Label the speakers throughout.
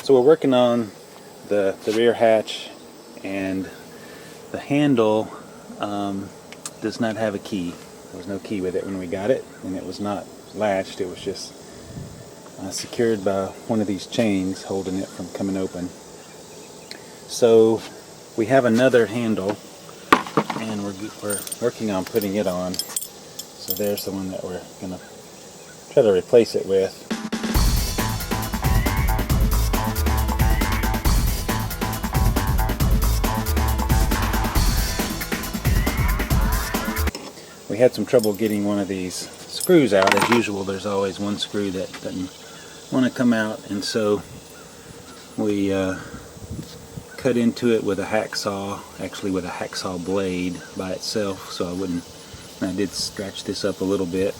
Speaker 1: So we're working on the rear hatch, and the handle does not have a key. There was no key with it when we got it, and it was not latched. It was just secured by one of these chains holding it from coming open. So we have another handle, and we're working on putting it on. So there's the one that we're going to try to replace it with. We had some trouble getting one of these screws out. As usual, there's always one screw that doesn't want to come out, and so we cut into it with a hacksaw, actually with a hacksaw blade by itself, so I did scratch this up a little bit,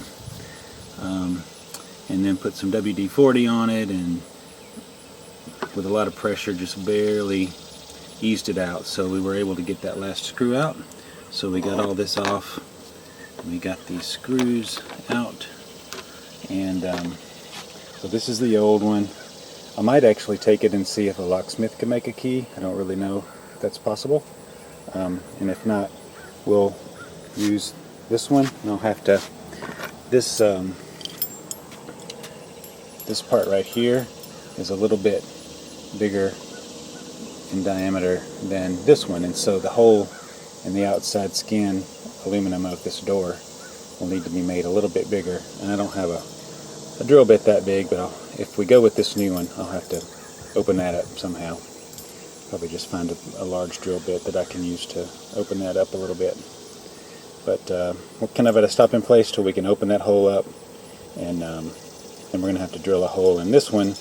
Speaker 1: and then put some WD-40 on it, and with a lot of pressure just barely eased it out. So we were able to get that last screw out. So we got all this off. We got these screws out, and so this is the old one. I might actually take it and see if a locksmith can make a key. I don't really know if that's possible, and if not, we'll use this one. And I'll have to, this part right here is a little bit bigger in diameter than this one, and so the hole in the outside skin aluminum of this door will need to be made a little bit bigger. And I don't have a drill bit that big, but if we go with this new one, I'll have to open that up somehow. Probably just find a large drill bit that I can use to open that up a little bit. But we're kind of at a stopping place till we can open that hole up, and then we're going to have to drill a hole in this one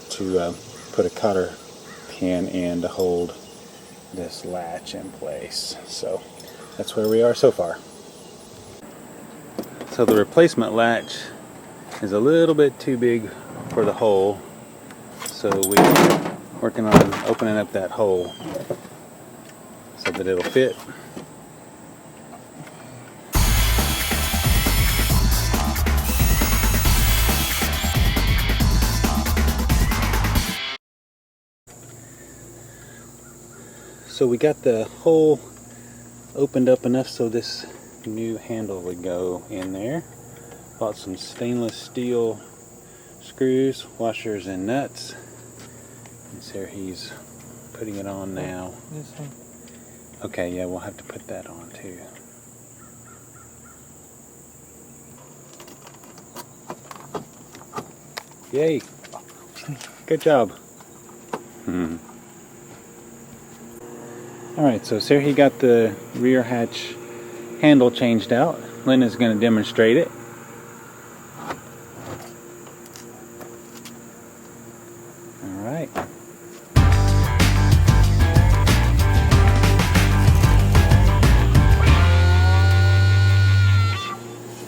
Speaker 1: to put a cotter pin in to hold this latch in place. So that's where we are so far. So the replacement latch is a little bit too big for the hole, so we're working on opening up that hole so that it'll fit. So we got the hole opened up enough so this new handle would go in there. Bought some stainless steel screws, washers, and nuts. And so he's putting it on now.
Speaker 2: This one.
Speaker 1: Okay, yeah, we'll have to put that on too. Yay! Good job. Alright, so Sarah, he got the rear hatch handle changed out. Linda's going to demonstrate it.